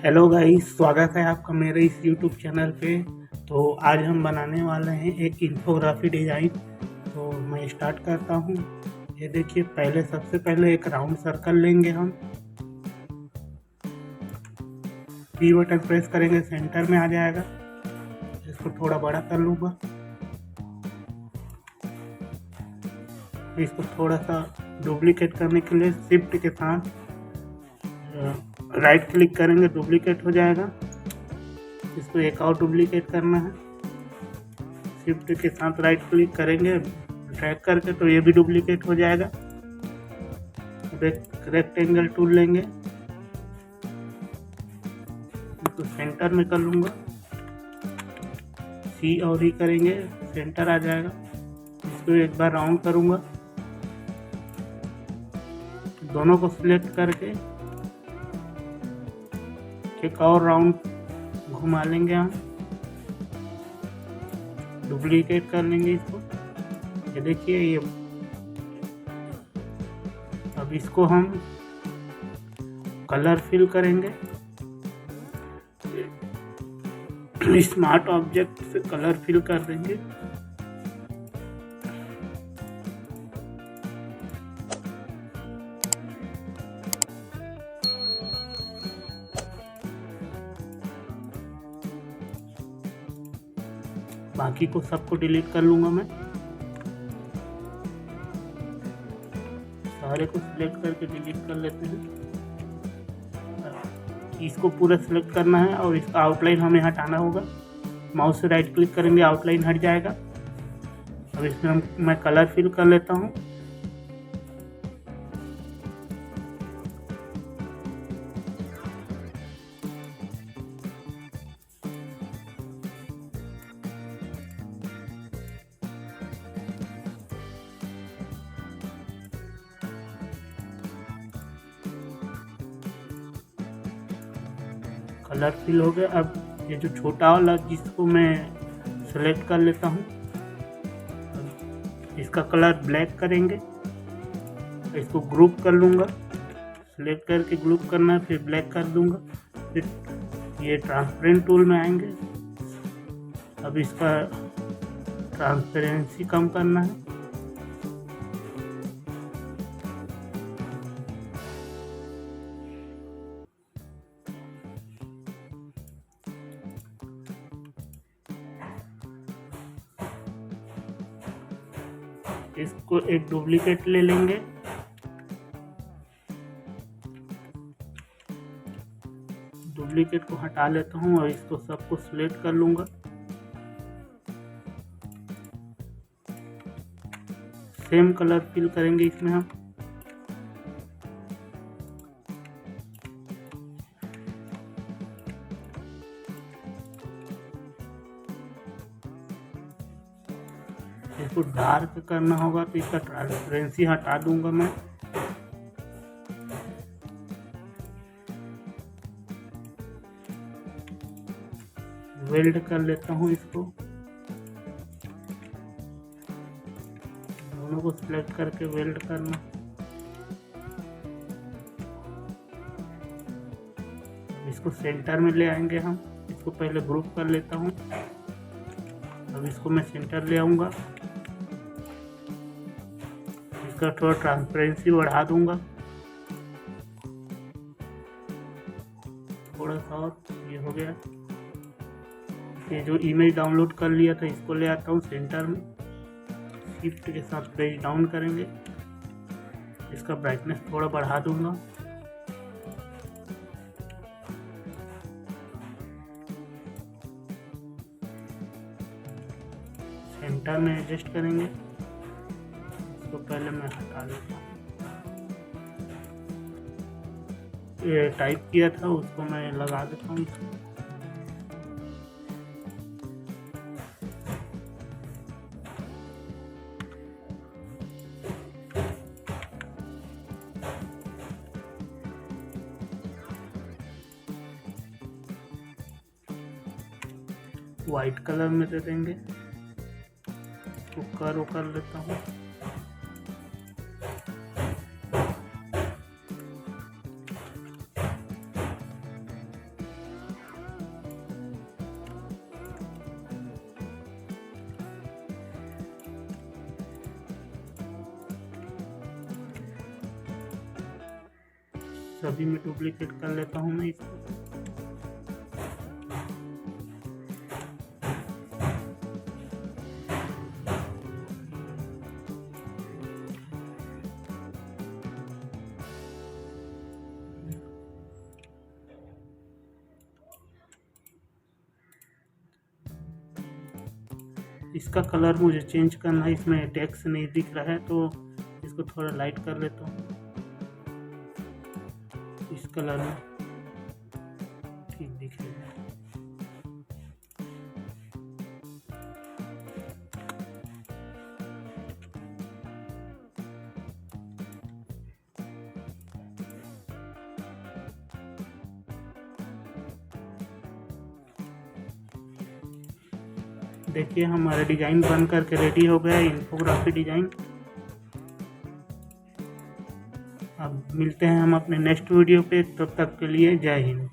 Hello guys, स्वागत है आपका मेरे इस यूट्यूब चैनल पे। तो आज हम बनाने वाले हैं एक इन्फोग्राफी डिज़ाइन। तो मैं स्टार्ट करता हूँ। ये देखिए, सबसे पहले एक राउंड सर्कल लेंगे हम। पी बटन प्रेस करेंगे, सेंटर में आ जाएगा। इसको थोड़ा बड़ा कर लूँगा। इसको थोड़ा सा डुप्लीकेट करने के लिए शिफ्ट के साथ राइट क्लिक करेंगे, डुप्लीकेट हो जाएगा। इसको एक और डुप्लीकेट करना है। शिफ्ट के साथ राइट क्लिक करेंगे ड्रैग करके, तो ये भी डुप्लीकेट हो जाएगा। रेक्टेंगल टूल लेंगे, इसको सेंटर में कर लूँगा। सी और ई करेंगे, सेंटर आ जाएगा। इसको एक बार राउंड करूँगा, दोनों को सिलेक्ट करके एक और राउंड घुमा लेंगे हम, डुप्लीकेट कर लेंगे इसको। ये देखिए, ये अब इसको हम कलर फिल करेंगे। स्मार्ट ऑब्जेक्ट से कलर फिल कर देंगे। बाकी को सबको डिलीट कर लूँगा मैं। सारे को सिलेक्ट करके डिलीट कर लेते हैं। इसको पूरा सिलेक्ट करना है और इसका आउटलाइन हमें हटाना होगा। माउस से राइट क्लिक करेंगे, आउटलाइन हट जाएगा। अब इसमें मैं कलर फिल कर लेता हूँ। कलर फिल हो गया। अब ये जो छोटा वाला जिसको मैं सेलेक्ट कर लेता हूँ, इसका कलर ब्लैक करेंगे। इसको ग्रुप कर लूँगा, सेलेक्ट करके ग्रुप करना है, फिर ब्लैक कर दूँगा। फिर ये ट्रांसपेरेंट टूल में आएंगे। अब इसका ट्रांसपेरेंसी कम करना है। इसको एक डुप्लीकेट ले लेंगे। डुप्लीकेट को हटा लेता हूँ और इसको सबको सिलेक्ट कर लूँगा। सेम कलर फिल करेंगे इसमें हम। इसको डार्क करना होगा, तो इसका ट्रांसपेरेंसी हटा दूंगा मैं। वेल्ड कर लेता हूँ इसको। दोनों को सिलेक्ट करके वेल्ड करना। इसको सेंटर में ले आएंगे हम। इसको पहले ग्रुप कर लेता हूँ। अब इसको मैं सेंटर ले आऊँगा। इसका थोड़ा ट्रांसपेरेंसी बढ़ा दूंगा, थोड़ा सा और। ये हो गया। ये जो इमेज डाउनलोड कर लिया था, इसको ले आता हूँ सेंटर में। शिफ्ट के साथ पेज डाउन करेंगे। इसका ब्राइटनेस थोड़ा बढ़ा दूंगा। सेंटर में एडजस्ट करेंगे। इसको पहले मैं हटा देता हूँ। ये टाइप किया था, उसको मैं लगा देता हूँ। वाइट कलर में दे देंगे। तो कर्व कर लेता हूँ। सभी में डुप्लीकेट कर लेता हूँ मैं इसको। इसका कलर मुझे चेंज करना है, इसमें टेक्स्ट नहीं दिख रहा है तो इसको थोड़ा लाइट कर लेता हूँ इस कलर में, ठीक दिखेगा। देखिए हमारा डिज़ाइन बन करके रेडी हो गया, इन्फोग्राफी डिज़ाइन। अब मिलते हैं हम अपने नेक्स्ट वीडियो पे, तब तक के लिए जय हिंद।